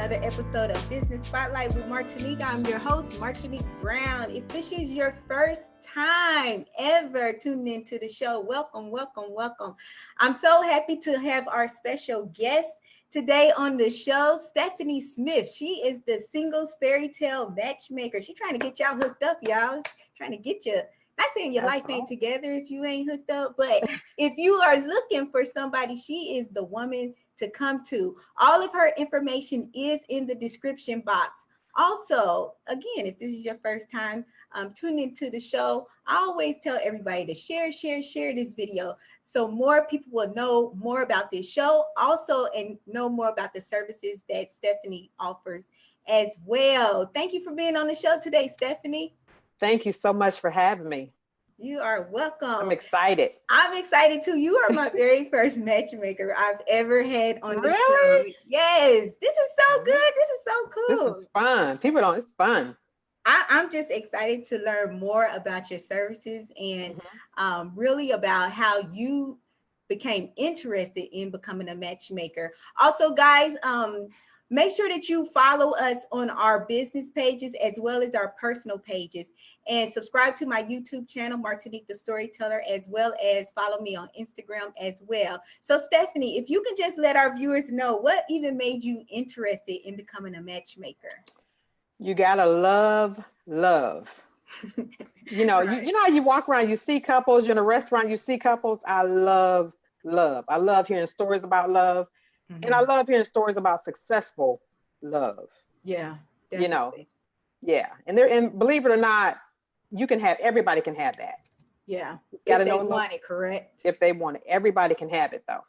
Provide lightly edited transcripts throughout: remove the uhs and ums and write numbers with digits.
another episode of Business Spotlight with Martinique. I'm your host, Martinique Brown. If this is your first time ever tuning into the show, welcome, welcome, welcome. I'm so happy to have our special guest today on the show, Stephanie Smith. She is the singles fairy tale matchmaker. She's trying to get y'all hooked up, y'all. She's trying to get you. Not saying your life ain't together if you ain't hooked up, but if you are looking for somebody, she is the woman to come to. All of her information is in the description box. Also, again, if this is your first time tuning into the show, I always tell everybody to share this video so more people will know more about this show, also, and know more about the services that Stephanie offers as well. Thank you for being on the show today, Stephanie. Thank you so much for having me. You are welcome. I'm excited. I'm excited too. You are my very first matchmaker I've ever had on the Really? show. Yes, this is so good. This is so cool. This is fun. It's fun. I'm just excited to learn more about your services and really about how you became interested in becoming a matchmaker. Also, guys, make sure that you follow us on our business pages as well as our personal pages, and subscribe to my YouTube channel, Martinique the Storyteller, as well as follow me on Instagram as well. So Stephanie, if you can just let our viewers know what even made you interested in becoming a matchmaker. You gotta love. You know, Right. you know how you walk around, you see couples, you're in a restaurant, you see couples. I love. I love hearing stories about love. And I love hearing stories about successful love. Yeah, definitely. You know, yeah. And believe it or not, everybody can have that. Yeah. You gotta if they know want it, correct? if they want it. Everybody can have it though.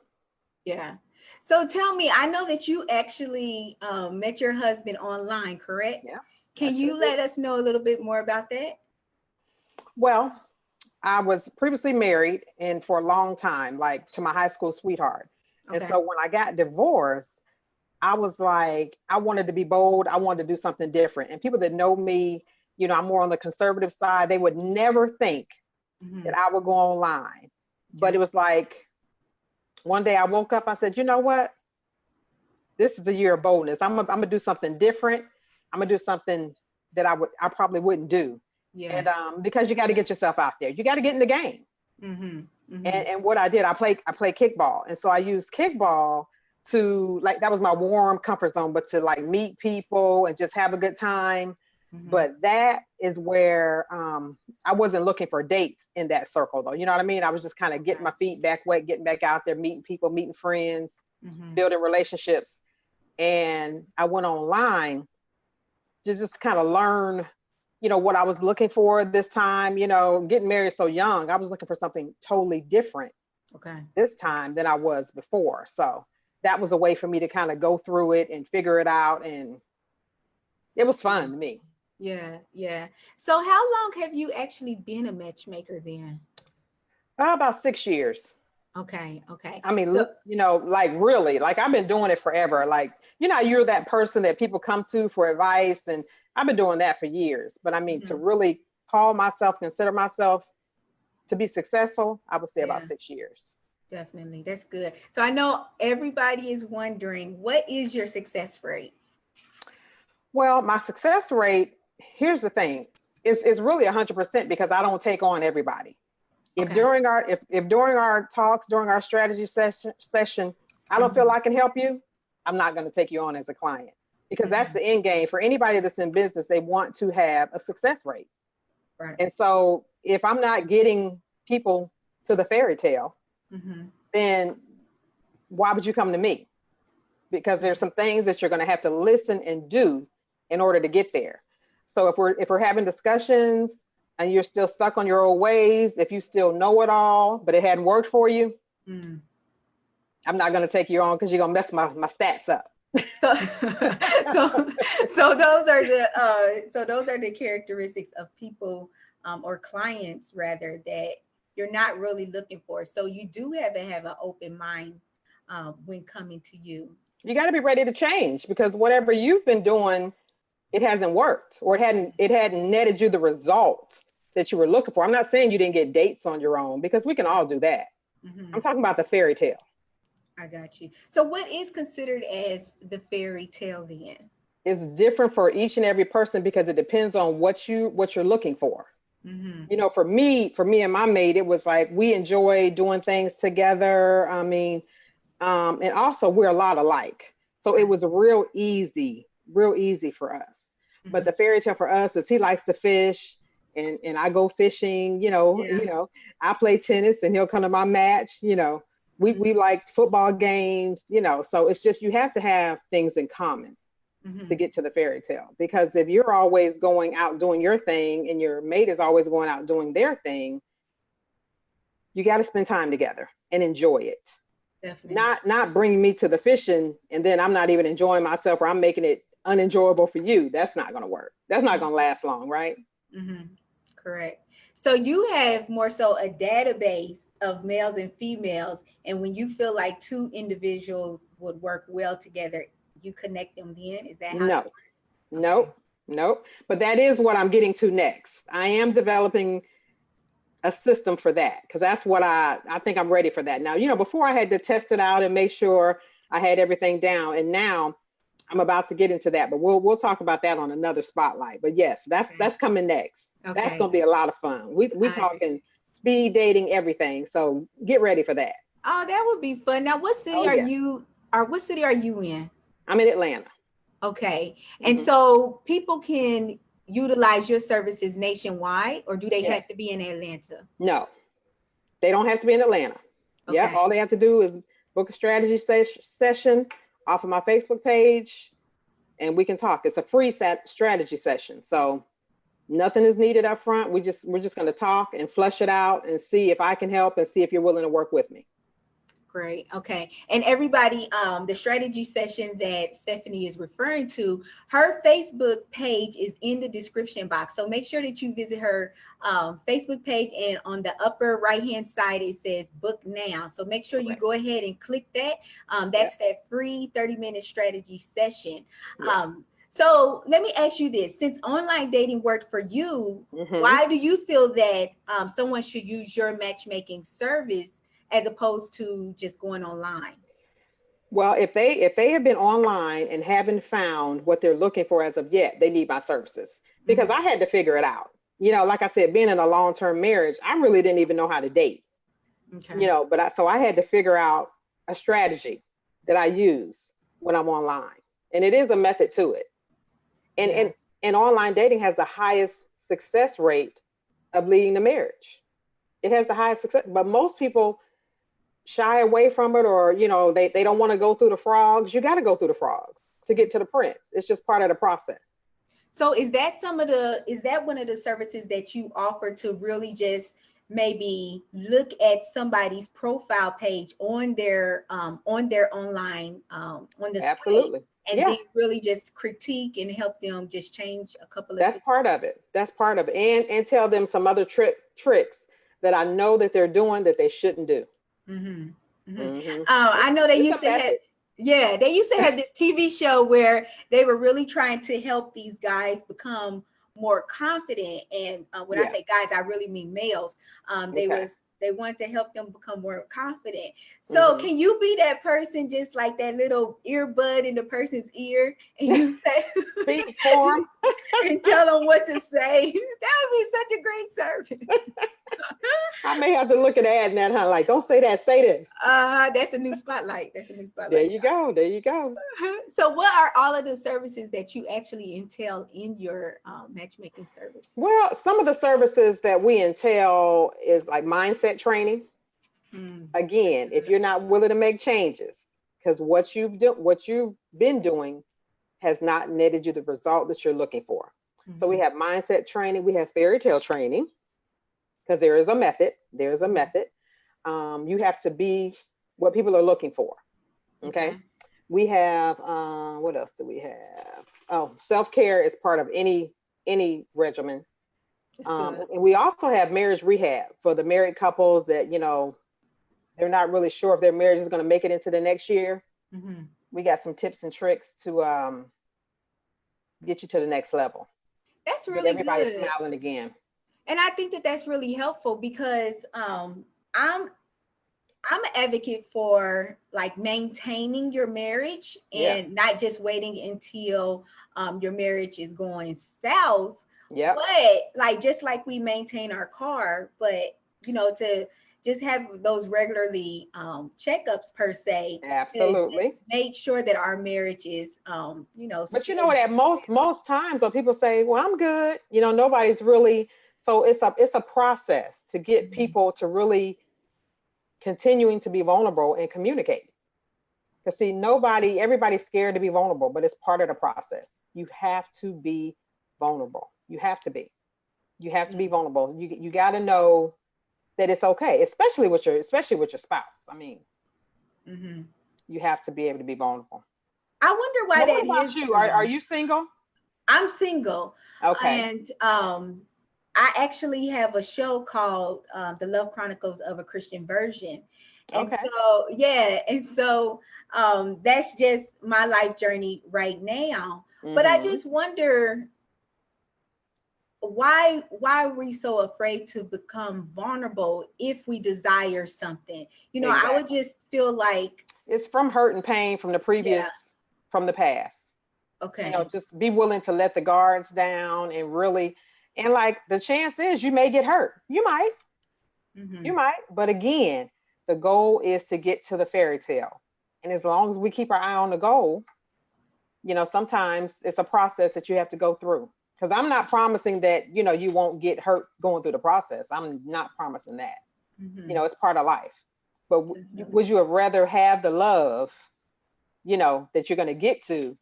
Yeah. So tell me, I know that you actually met your husband online, correct? Yeah. Can you let us know a little bit more about that? Well, I was previously married and for a long time, like to my high school sweetheart. Okay. And so when I got divorced, I was like, I wanted to be bold. I wanted to do something different. And people that know me, you know, I'm more on the conservative side. They would never think that I would go online. But it was like, one day I woke up, I said, you know what? This is the year of boldness. I'm gonna do something different. I'm gonna do something that I probably wouldn't do. Yeah. And because you got to get yourself out there. You got to get in the game. And what I did, I play kickball. And so I used kickball to, like, that was my warm comfort zone, but to like meet people and just have a good time. But that is where I wasn't looking for dates in that circle though. You know what I mean? I was just kind of getting my feet back wet, getting back out there, meeting people, meeting friends, building relationships. And I went online to just kind of learn, you know, what I was looking for this time. You know, getting married so young, I was looking for something totally different this time than I was before. So that was a way for me to kind of go through it and figure it out. And it was fun to me. Yeah. So how long have you actually been a matchmaker then? About 6 years. Okay. I mean, you know, like really, like I've been doing it forever. Like, you know, you're that person that people come to for advice, and I've been doing that for years. But I mean, to really consider myself to be successful, I would say about 6 years. Definitely. That's good. So I know everybody is wondering, what is your success rate? Well, my success rate, here's the thing, it's really 100% because I don't take on everybody. If during our talks, during our strategy session, I don't feel I can help you, I'm not going to take you on as a client, because that's the end game for anybody that's in business. They want to have a success rate. Right. And so if I'm not getting people to the fairy tale, then why would you come to me? Because there's some things that you're going to have to listen and do in order to get there. So if we're having discussions and you're still stuck on your old ways, if you still know it all, but it hadn't worked for you, I'm not going to take you on, because you're going to mess my stats up. So those are the characteristics of people or clients rather that you're not really looking for. So you do have to have an open mind when coming to you. You got to be ready to change, because whatever you've been doing, it hasn't worked, or it hadn't netted you the result that you were looking for. I'm not saying you didn't get dates on your own, because we can all do that. I'm talking about the fairy tale. I got you. So what is considered as the fairy tale then? It's different for each and every person because it depends on what you're looking for. You know, for me and my mate, it was like we enjoy doing things together. I mean, and also we're a lot alike. So it was real easy for us. But the fairy tale for us is he likes to fish and I go fishing, Yeah. I play tennis and he'll come to my match, we like football games, so it's just you have to have things in common to get to the fairy tale. Because if you're always going out doing your thing and your mate is always going out doing their thing, you got to spend time together and enjoy it. Definitely. Not bringing me to the fishing and then I'm not even enjoying myself or I'm making it unenjoyable for you. That's not going to work. That's not going to last long, right? Correct. So you have more so a database of males and females, and when you feel like two individuals would work well together, you connect them then. Is that how that No, works? Okay. nope, nope. But that is what I'm getting to next. I am developing a system for that because that's what I think I'm ready for that now. Before I had to test it out and make sure I had everything down, and now I'm about to get into that. But we'll talk about that on another spotlight. But yes, Okay. that's coming next. That's Okay. gonna be a lot of fun. We I, talking speed dating, everything. So get ready for that. oh, that would be fun. Now, what city Oh are yeah, you? Or what city are you in? I'm in Atlanta. Okay. And Hmm. so people can utilize your services nationwide, or do they have Yes. to be in Atlanta? No, they don't have to be in Atlanta. Yep. Okay. All they have to do is book a strategy session off of my Facebook page, and we can talk. It's a free strategy session, so nothing is needed up front. We're just going to talk and flush it out and see if I can help and see if you're willing to work with me. Great. Okay. And everybody, the strategy session that Stephanie is referring to, her Facebook page is in the description box. So make sure that you visit her Facebook page, and on the upper right hand side, it says book now. So make sure you Correct. go ahead and click that. Yep. That's that free 30-minute strategy session. Yes. So let me ask you this: since online dating worked for you, Hmm. why do you feel that someone should use your matchmaking service as opposed to just going online? Well, if they have been online and haven't found what they're looking for as of yet, they need my services because Mm-hmm. I had to figure it out. Like I said, being in a long-term marriage, I really didn't even know how to date. Okay. But I had to figure out a strategy that I use when I'm online, and it is a method to it. And Yeah. and and online dating has the highest success rate of leading to marriage. It has the highest success, but most people shy away from it, or they don't want to go through the frogs. You got to go through the frogs to get to the prince. It's just part of the process. So is that one of the services that you offer to really just maybe look at somebody's profile page on their online on the site, Absolutely. and Yeah, then really just critique and help them just change a couple of that's things? part of it. That's part of it. And tell them some other tricks that I know that they're doing that they shouldn't do. Mm-hmm. Mm-hmm. Hmm. I know they It's used a to have, method. yeah, they used to have this TV show where they were really trying to help these guys become more confident. And when I Yeah. say guys, I really mean males. Okay. They wanted to help them become more confident. So Hmm. can you be that person, just like that little earbud in the person's ear, and you say Speak for them. and tell them what to say? That would be such a great service. I may have to look at the ad now, huh? Like, don't say that, say this. That's a new spotlight. That's a new There spotlight. you go. There you go. So, what are all of the services that you actually entail in your matchmaking service? Well, some of the services that we entail is like mindset training. That's Again, if good. you're not willing to make changes, because what you've been doing has not netted you the result that you're looking for. So we Mhm, have mindset training, we have fairy tale training, because there is a method. There is a mhm. method. You have to be what people are looking for. Okay. Okay, We have what else do we have? Oh, self-care is part of any regimen. that's good. And we also have marriage rehab for the married couples that they're not really sure if their marriage is going to make it into the next year. Mhm. We got some tips and tricks to get you to the next level, That's get really everybody good. smiling again. And I think that that's really helpful because I'm I'm an advocate for like maintaining your marriage and not just waiting until your marriage is going south. Yeah. But like just like we maintain our car, but to just have those regularly checkups per se, to Absolutely. make sure that our marriage is But you still. know what? At most times when people say, "Well, I'm good," nobody's really. So it's a process to get people to really continuing to be vulnerable and communicate. Because see, everybody's scared to be vulnerable, but it's part of the process. You have to be vulnerable. You have to be. You have to be vulnerable. You got to know that it's okay, especially with your spouse. I mean, you have to be able to be vulnerable. I wonder why Now, that what about is you? for Are me. you single? I'm single. Okay. And I actually have a show called The Love Chronicles of a Christian Version. And Okay. so, yeah. And so that's just my life journey right now. But I just wonder why are we so afraid to become vulnerable if we desire something? I would Exactly. just feel like It's from hurt and pain from yeah, from the past. okay. Just be willing to let the guards down and really, and like the chance is you may get hurt. You might, but again, the goal is to get to the fairy tale. And as long as we keep our eye on the goal, sometimes it's a process that you have to go through. Because I'm not promising that, you won't get hurt going through the process. I'm not promising that. It's part of life. But would you have rather have the love, that you're going to get to?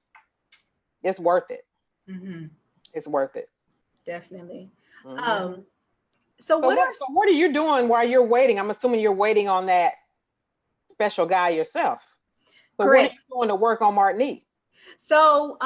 It's worth it. It's worth it. Definitely. Mm-hmm. So what are So what are you doing while you're waiting? I'm assuming you're waiting on that special guy yourself. So what are correct? you doing to work on Martinique? So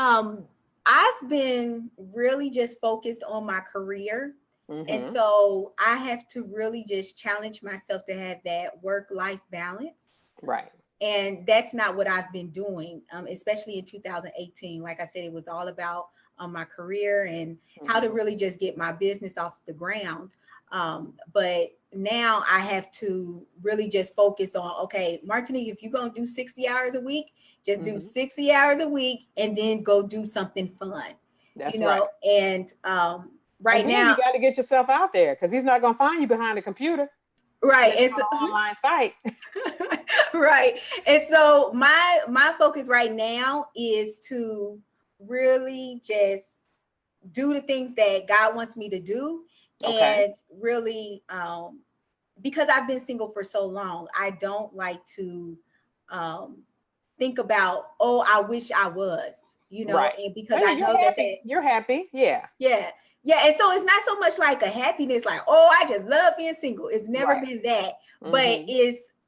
I've been really just focused on my career. And so I have to really just challenge myself to have that work-life balance. Right. And that's not what I've been doing, especially in 2018. Like I said, it was all about my career and how to really just get my business off the ground. But now I have to really just focus on, okay, Martinique, if you're going to do 60 hours a week, just do 60 hours a week and then go do something fun. That's right. And right and then now, you got to get yourself out there because he's not going to find you behind a computer. right. It's an online site. Right. And so my focus right now is to really just do the things that God wants me to do. Okay. And really because I've been single for so long, I don't like to think about, oh, I wish I was, Right. and because I You're know happy. You're happy. Yeah. yeah. Yeah. And so it's not so much like a happiness, like, oh, I just love being single. It's never been that. But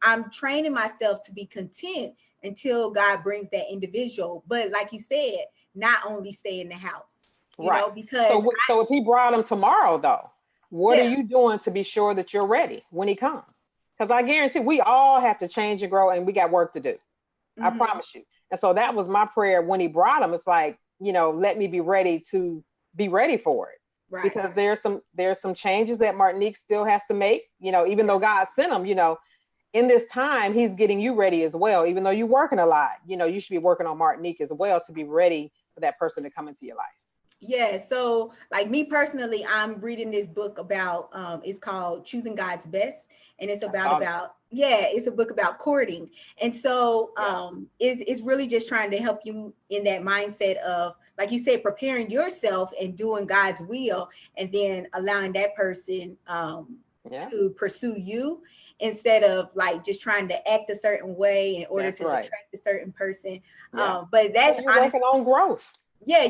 I'm training myself to be content until God brings that individual. But like you said, not only stay in the house, Right. because so if he brought him tomorrow, though, what are yeah, you doing to be sure that you're ready when he comes? Because I guarantee we all have to change and grow, and we got work to do. I promise you. And so that was my prayer when he brought him. It's like, let me be ready for it. right. Because there's some changes that Martinique still has to make, even though God sent him, in this time, he's getting you ready as well. Even though you're working a lot, you should be working on Martinique as well to be ready for that person to come into your life. Yeah. So like me personally, I'm reading this book about, it's called Choosing God's Best. And it's it's a book about courting. And so it's really just trying to help you in that mindset of, like you said, preparing yourself and doing God's will, and then allowing that person to pursue you instead of like just trying to act a certain way in order to attract a certain person. But that's you're working on growth. Yeah.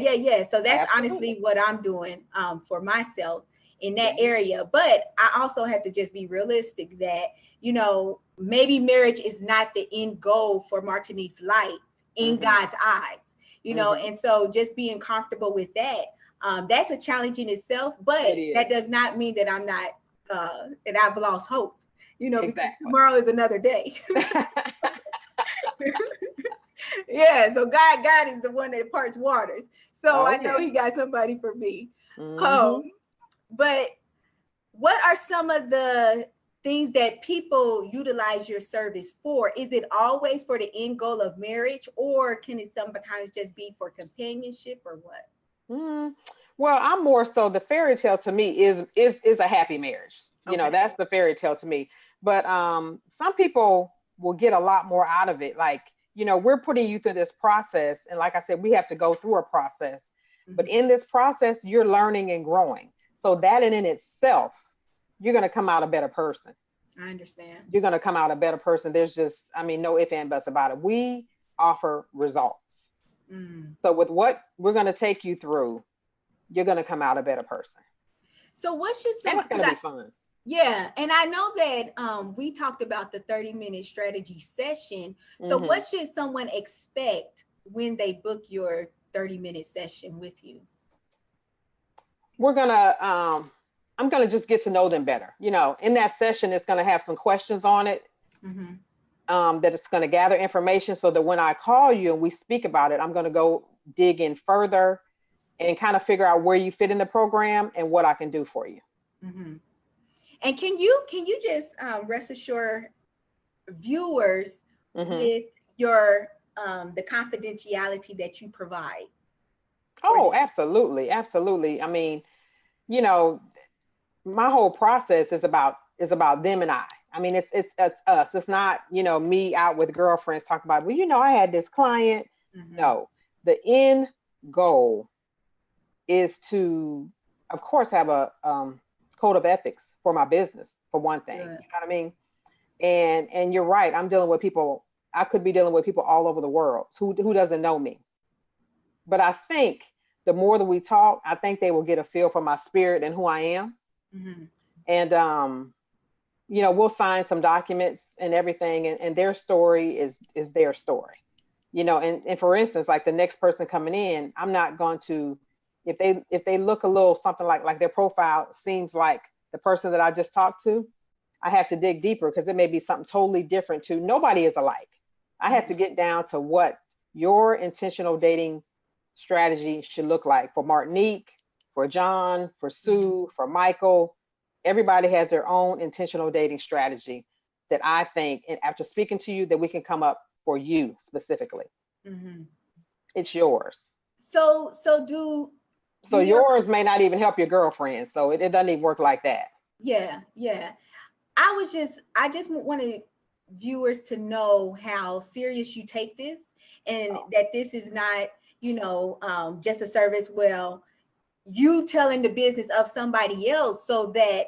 So that's Absolutely. honestly what I'm doing for myself in that area. But I also have to just be realistic that, maybe marriage is not the end goal for Martinique's life in God's eyes, and so just being comfortable with that, that's a challenge in itself. But that does not mean that I'm not, that I've lost hope, because tomorrow is another day. Yeah, so God is the one that parts waters. So I know he got somebody for me. But what are some of the things that people utilize your service for? Is it always for the end goal of marriage, or can it sometimes just be for companionship, or what? Mm, well, I'm more so, the fairy tale to me is a happy marriage. Okay. That's the fairy tale to me. But some people will get a lot more out of it. Like, we're putting you through this process, and like I said, we have to go through a process. But in this process, you're learning and growing. So that in itself, you're going to come out a better person. I understand. You're going to come out a better person. There's just, no ifs and buts about it. We offer results. So with what we're going to take you through, you're going to come out a better person. So what's just some, and it's going to be fun. Yeah. And I know that we talked about the 30-minute strategy session. So what should someone expect when they book your 30-minute session with you? We're going to, I'm going to just get to know them better. In that session, it's going to have some questions on it. That it's going to gather information so that when I call you and we speak about it, I'm going to go dig in further and kind of figure out where you fit in the program and what I can do for you. And can you just rest assured viewers with your the confidentiality that you provide? Oh, absolutely. Absolutely. I mean, my whole process is about them and I. I mean, it's us. It's not, me out with girlfriends talking about, well, I had this client. No, the end goal is to, of course, have a code of ethics for my business, for one thing. You know what I mean? And you're right. I'm dealing with people. I could be dealing with people all over the world who doesn't know me. But I think the more that we talk, I think they will get a feel for my spirit and who I am. And we'll sign some documents and everything, and their story is their story, and for instance, like the next person coming in, I'm not going to, if they look a little something like their profile seems like the person that I just talked to, I have to dig deeper because it may be something totally different too. Nobody is alike. I have to get down to what your intentional dating strategy should look like for Martinique, for John, for Sue, for Michael. Everybody has their own intentional dating strategy that I think, and after speaking to you, that we can come up for you specifically. It's yours. So yours may not even help your girlfriend. So it doesn't even work like that. Yeah. I just wanted viewers to know how serious you take this, and that this is not, just a service. Well, you telling the business of somebody else so that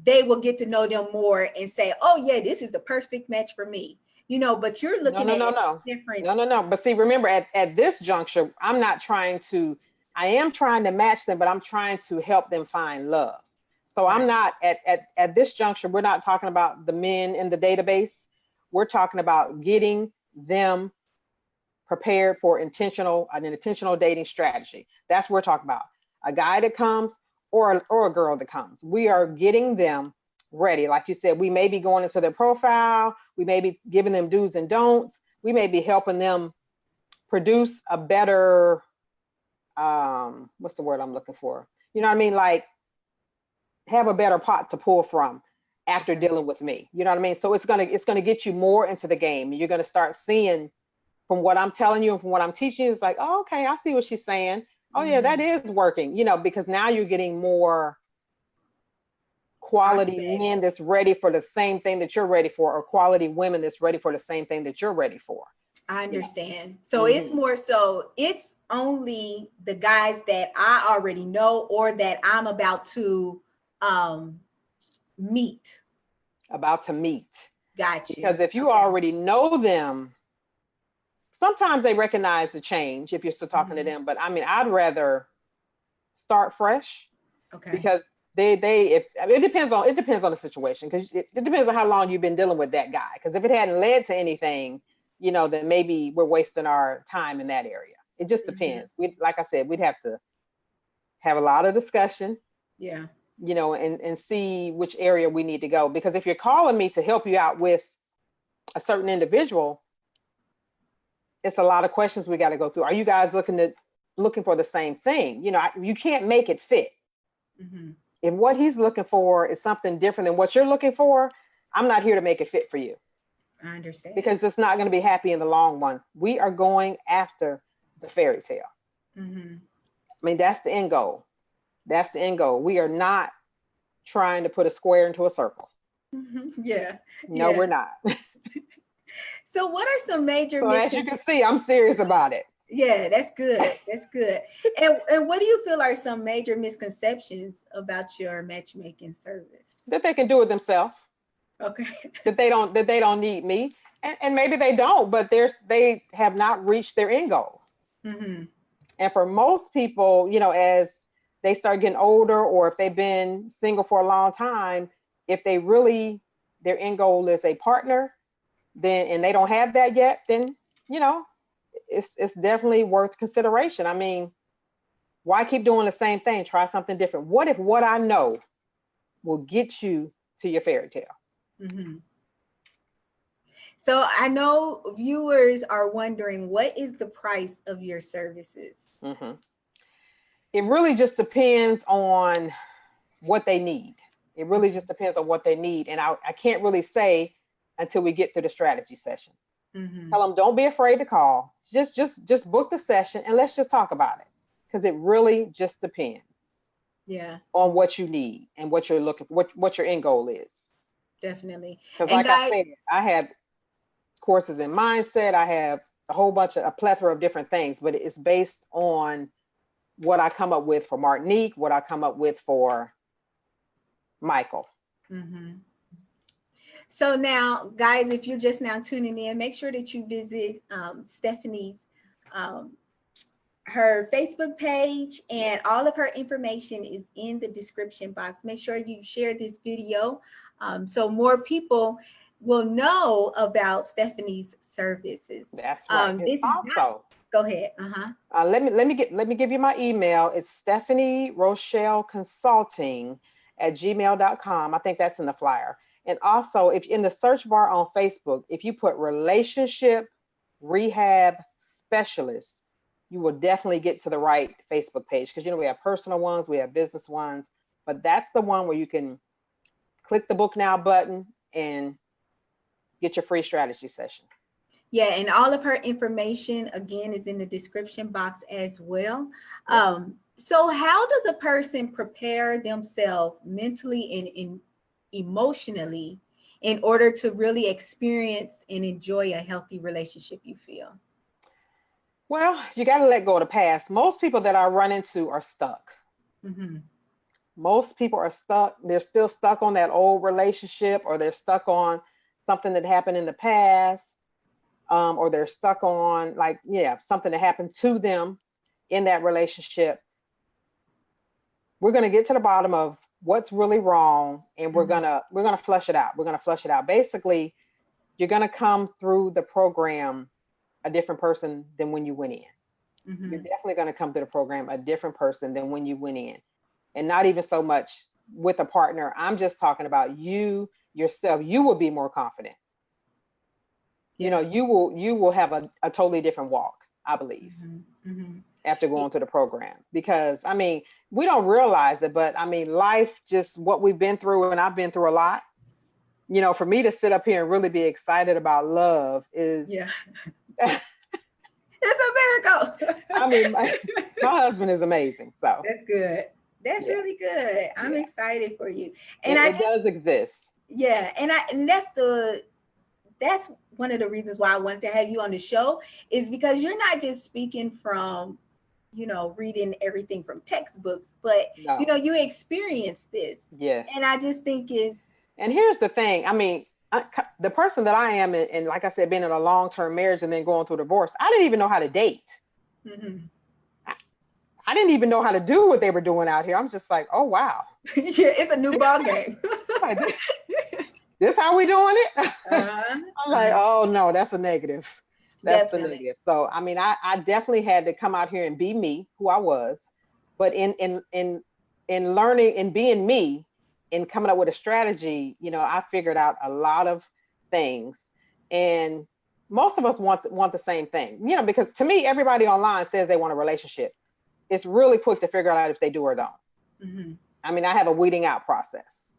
they will get to know them more and say, oh yeah, this is the perfect match for me, but you're looking at different. No. But see, remember at this juncture, I am trying to match them, but I'm trying to help them find love. So I'm not at this juncture, we're not talking about the men in the database. We're talking about getting them prepared for an intentional dating strategy. That's what we're talking about. A guy that comes or a girl that comes. We are getting them ready. Like you said, we may be going into their profile. We may be giving them do's and don'ts. We may be helping them produce a better, what's the word I'm looking for? You know what I mean? Like have a better pot to pull from after dealing with me. You know what I mean? So it's gonna get you more into the game. You're gonna start seeing from what I'm telling you and from what I'm teaching you, it's like, oh, okay, I see what she's saying. Oh yeah, that is working, because now you're getting more quality men that's ready for the same thing that you're ready for, or quality women that's ready for the same thing that you're ready for. I understand. So it's more so it's only the guys that I already know or that I'm about to meet. Gotcha. Because if you already know them, sometimes they recognize the change if you're still talking to them. But I mean, I'd rather start fresh. Okay. Because it depends on the situation, because it depends on how long you've been dealing with that guy. Because if it hadn't led to anything, then maybe we're wasting our time in that area. It just depends. Like I said, we'd have to have a lot of discussion. Yeah. And see which area we need to go. Because if you're calling me to help you out with a certain individual, it's a lot of questions we got to go through. Are you guys looking for the same thing? You can't make it fit. If what he's looking for is something different than what you're looking for, I'm not here to make it fit for you. I understand. Because it's not going to be happy in the long run. We are going after the fairy tale. Mm-hmm. I mean, that's the end goal. That's the end goal. We are not trying to put a square into a circle. Mm-hmm. Yeah. No, we're not. So what are some major So as you can see, I'm serious about it. Yeah, that's good. That's good. And what do you feel are some major misconceptions about your matchmaking service? That they can do it themselves. Okay. That they don't need me. And maybe they don't, but they have not reached their end goal. Mm-hmm. And for most people, you know, as they start getting older, or if they've been single for a long time, if they really, their end goal is a partner, then, and they don't have that yet, then, you know, it's definitely worth consideration. I mean, why keep doing the same thing? Try something different. What if what I know will get you to your fairy tale? Mm-hmm. So I know viewers are wondering, what is the price of your services? Mm-hmm. It really just depends on what they need. It really just depends on what they need. And I can't really say until we get to the strategy session. Mm-hmm. Tell them, don't be afraid to call. Just book the session and let's just talk about it. Because it really just depends. Yeah. On what you need and what you're looking for, what your end goal is. Definitely. Because like I said, I have courses in mindset. I have a plethora of different things, but it's based on what I come up with for Martinique, what I come up with for Michael. Mm-hmm. So now, guys, if you're just now tuning in, make sure that you visit Stephanie's her Facebook page, and all of her information is in the description box. Make sure you share this video so more people will know about Stephanie's services. That's right. This is also go ahead. Let me give you my email. It's Stephanie Rochelle Consulting at gmail.com. I think that's in the flyer. And also, if in the search bar on Facebook, if you put relationship rehab specialist, you will definitely get to the right Facebook page. Because, you know, we have personal ones, we have business ones, but that's the one where you can click the book now button and get your free strategy session. Yeah, and all of her information, again, is in the description box as well. Yep. So how does a person prepare themselves mentally and emotionally in order to really experience and enjoy a healthy relationship, you feel? Well, you got to let go of the past. Most people that I run into are stuck. Mm-hmm. Most people are stuck. They're still stuck on that old relationship, or they're stuck on something that happened in the past, or they're stuck on something that happened to them in that relationship. We're going to get to the bottom of what's really wrong, and we're going to flush it out. We're going to flush it out. Basically, you're going to come through the program a different person than when you went in. Mm-hmm. You're definitely going to come to the program a different person than when you went in. And not even so much with a partner. I'm just talking about you yourself. You will be more confident. Yeah. You know, you will have a totally different walk, I believe, after going through the program. Because, I mean, we don't realize it, but I mean, life, just what we've been through, and I've been through a lot. You know, for me to sit up here and really be excited about love is... Yeah. It's a miracle. I mean, my husband is amazing. So that's good. That's really good. I'm excited for you. And it does exist. Yeah. And that's one of the reasons why I wanted to have you on the show, is because you're not just speaking from, you know, reading everything from textbooks, but you know, you experience this. Yes. And I just think and here's the thing. I mean, the person that I am, and like I said, being in a long-term marriage and then going through divorce, I didn't even know how to date. Mm-hmm. I didn't even know how to do what they were doing out here. I'm just like, oh, wow. Yeah, it's a new ball game. Like, this how we doing it? I'm like, oh, no, that's a negative. That's a negative. So, I mean, I definitely had to come out here and be me, who I was. But in learning and being me, in coming up with a strategy, you know, I figured out a lot of things, and most of us want the same thing, you know, because to me, everybody online says they want a relationship. It's really quick to figure out if they do or don't. Mm-hmm. I mean, I have a weeding out process.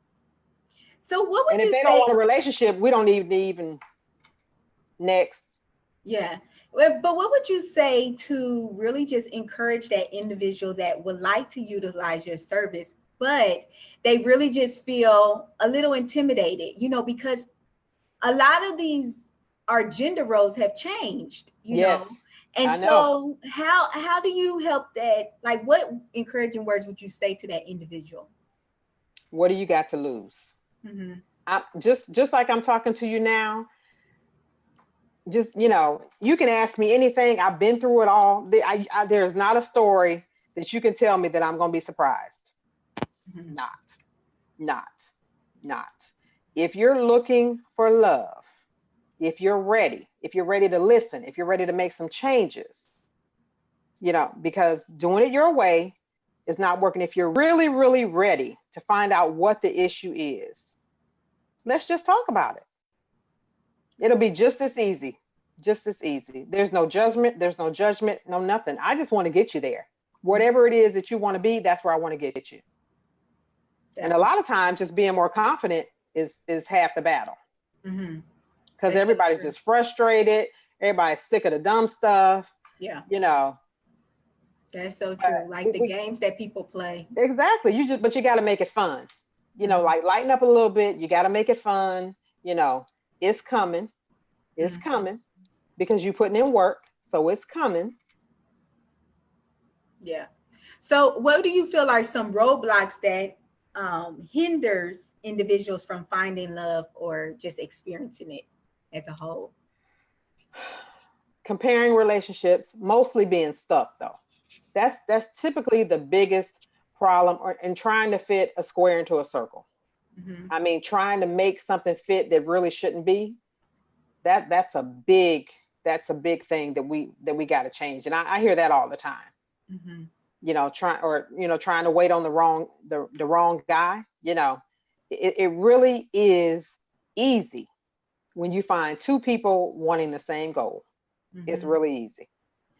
So what would and you if they say? don't want a relationship, we don't need to even next. Yeah. But what would you say to really just encourage that individual that would like to utilize your service, but they really just feel a little intimidated, because a lot of these, our gender roles have changed, Yes, And I know. so how do you help that? Like, what encouraging words would you say to that individual? What do you got to lose? Mm-hmm. Just like I'm talking to you now, just, you can ask me anything. I've been through it all. There's not a story that you can tell me that I'm going to be surprised. Mm-hmm. Not. If you're looking for love, if you're ready to listen, if you're ready to make some changes, because doing it your way is not working. If you're really, really ready to find out what the issue is, let's just talk about it. It'll be just as easy. There's no judgment, no nothing. I just want to get you there. Whatever it is that you want to be, that's where I want to get you. And a lot of times just being more confident is half the battle. Mm-hmm. Because everybody's just frustrated. Everybody's sick of the dumb stuff. Yeah. That's so true. Like the games that people play. Exactly. But you got to make it fun. Like lighten up a little bit. You got to make it fun. It's coming. It's coming because you're putting in work. So it's coming. Yeah. So what do you feel are some roadblocks that hinders individuals from finding love or just experiencing it as a whole? Comparing relationships, mostly being stuck though. That's typically the biggest problem, in trying to fit a square into a circle. Mm-hmm. I mean, trying to make something fit that really shouldn't be. That's a big thing that we got to change. And I hear that all the time. Mm-hmm. Trying to wait on the wrong guy. It really is easy when you find two people wanting the same goal. Mm-hmm. It's really easy.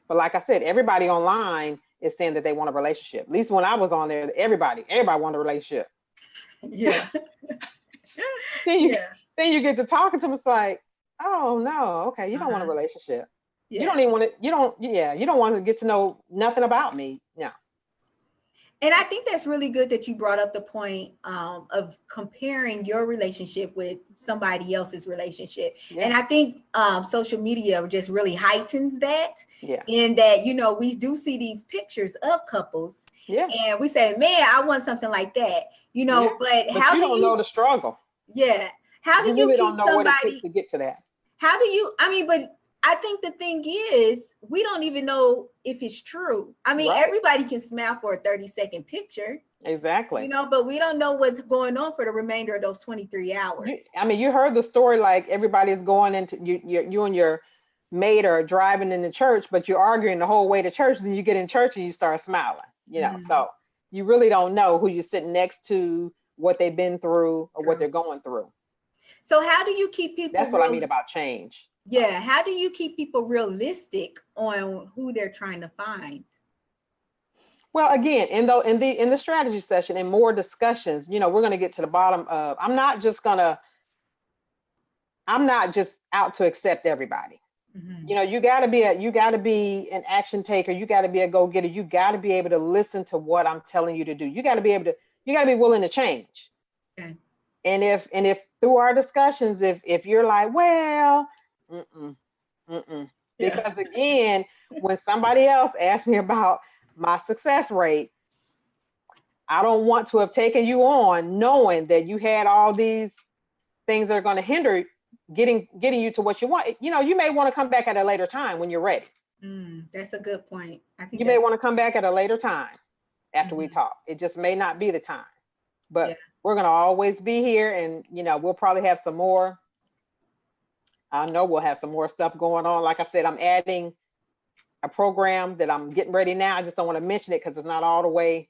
But like I said, everybody online is saying that they want a relationship. At least when I was on there, everybody wanted a relationship. Yeah. then you get to talking to them. It's like, oh no, okay, you don't want a relationship. Yeah. You don't even want to. You don't want to get to know nothing about me. Yeah. And I think that's really good that you brought up the point of comparing your relationship with somebody else's relationship. Yeah. And I think social media just really heightens that. Yeah. In that, we do see these pictures of couples. Yeah. And we say, man, I want something like that. But how you don't know the struggle. Yeah. How do you really keep don't know somebody, what it takes to get to that? How do you, but I think the thing is, we don't even know if it's true. I mean, Everybody can smile for a 30-second picture. Exactly. But we don't know what's going on for the remainder of those 23 hours. You heard the story, like everybody's going into, you and your mate are driving into church, but you're arguing the whole way to church. Then you get in church and you start smiling, So you really don't know who you're sitting next to, what they've been through, or what they're going through. So how do you keep people? That's what I mean about change. Yeah. How do you keep people realistic on who they're trying to find? Well, again, in the strategy session and more discussions, we're going to get to the bottom of, I'm not just out to accept everybody. Mm-hmm. You got to be an action taker. You got to be a go-getter. You got to be able to listen to what I'm telling you to do. You got to be willing to change. Okay. And if through our discussions, if you're like, well, because again, when somebody else asked me about my success rate, I don't want to have taken you on knowing that you had all these things that are going to hinder getting you to what you want. You may want to come back at a later time when you're ready. That's a good point. I think you may want to come back at a later time after we talk. It just may not be the time, but we're going to always be here, and we'll probably have some more. I know we'll have some more stuff going on. Like I said, I'm adding a program that I'm getting ready now. I just don't want to mention it because it's not all the way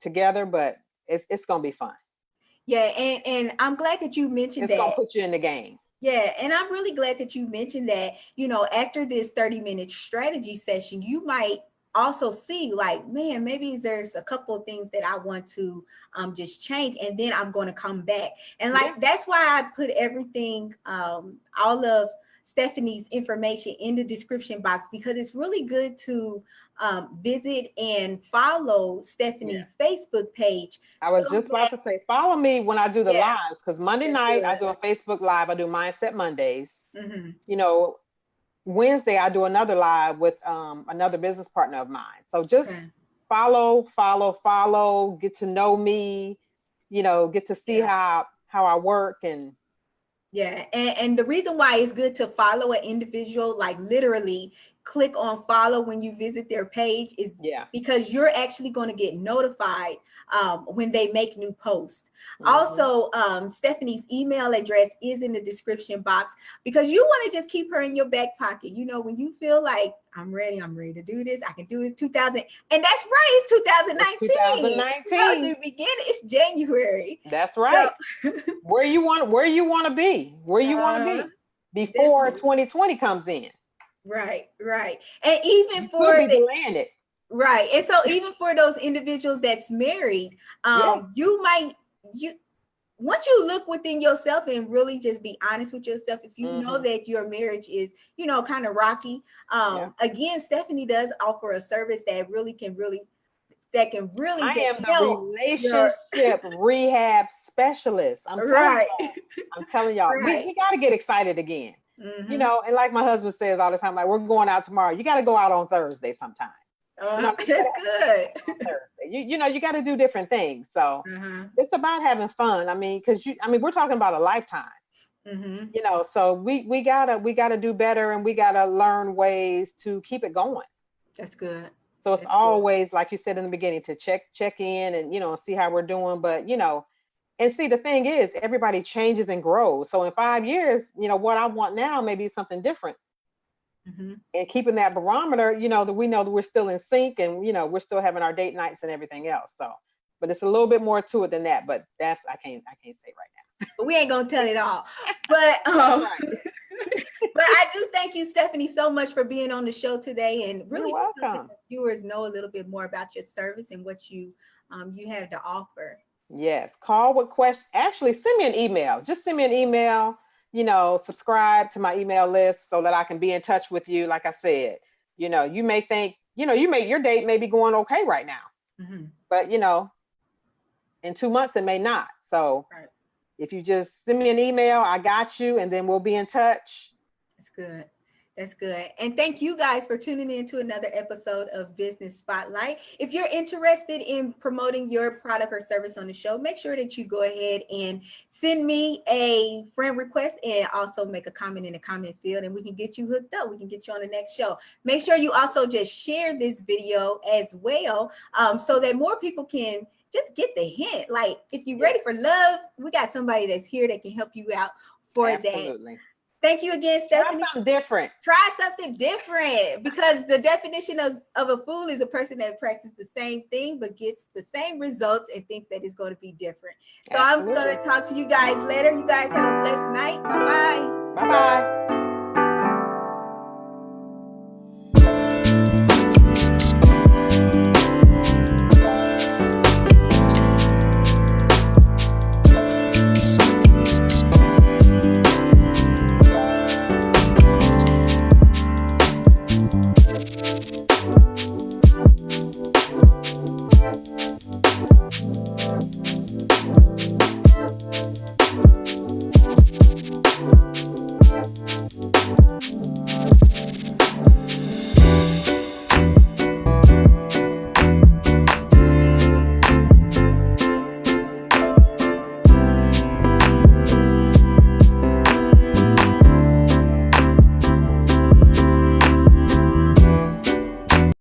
together, but it's going to be fun. Yeah, and I'm glad that you mentioned that. It's going to put you in the game. Yeah, and I'm really glad that you mentioned that, after this 30-minute strategy session, you might also see like, man, maybe there's a couple of things that I want to just change, and then I'm going to come back. And like, that's why I put everything, all of Stephanie's information in the description box, because it's really good to visit and follow Stephanie's Facebook page. I was just about to say, follow me when I do the lives, because Monday night I do a Facebook live. I do Mindset Mondays. You know, Wednesday I do another live with another business partner of mine. So just follow, get to know me, you know, get to see how I work. And and the reason why it's good to follow an individual, like literally click on follow when you visit their page, is because you're actually going to get notified when they make new posts. Also, Stephanie's email address is in the description box, because you want to just keep her in your back pocket. You know, when you feel like I'm ready to do this, I can do this. 2000, and that's right, it's 2019. It's 2019. You know, the beginning, it's January. That's right. So, where you want to be, before 2020 comes in. Right. And even for landed. Right. And so even for those individuals that's married, once you look within yourself and really just be honest with yourself, if you know that your marriage is, you know, kind of rocky, again, Stephanie does offer a service that can really I am the relationship rehab specialist. I'm telling y'all, we got to get excited again. You know, and like my husband says all the time, like, we're going out tomorrow. You got to go out on Thursday sometime. You know, that's good. You know, you got to do different things. So it's about having fun. I mean, because we're talking about a lifetime. You know, so we gotta do better, and we gotta learn ways to keep it going. That's good. So it's always, like you said in the beginning, to check in and, you know, see how we're doing. But, you know, and see, the thing is, everybody changes and grows. So in 5 years, you know, what I want now may be something different. And keeping that barometer, you know, that we know that we're still in sync, and, you know, we're still having our date nights and everything else. So, but it's a little bit more to it than that. But I can't say right now. We ain't gonna tell it all. But but I do thank you, Stephanie, so much for being on the show today, and really welcome. Viewers know a little bit more about your service and what you have to offer. Yes, call with questions. Actually, send me an email. Just send me an email. You know, subscribe to my email list so that I can be in touch with you. Like I said, you know, you may think, you know, your date may be going okay right now, but, you know, in 2 months it may not. So if you just send me an email, I got you, and then we'll be in touch. That's good. That's good. And thank you guys for tuning in to another episode of Business Spotlight. If you're interested in promoting your product or service on the show, make sure that you go ahead and send me a friend request, and also make a comment in the comment field, and we can get you hooked up. We can get you on the next show. Make sure you also just share this video as well, so that more people can just get the hint. Like, if you're ready for love, we got somebody that's here that can help you out for that. Thank you again, Stephanie. Try something different. Try something different, because the definition of a fool is a person that practices the same thing but gets the same results and thinks that it's going to be different. So I'm going to talk to you guys later. You guys have a blessed night. Bye-bye. Bye-bye.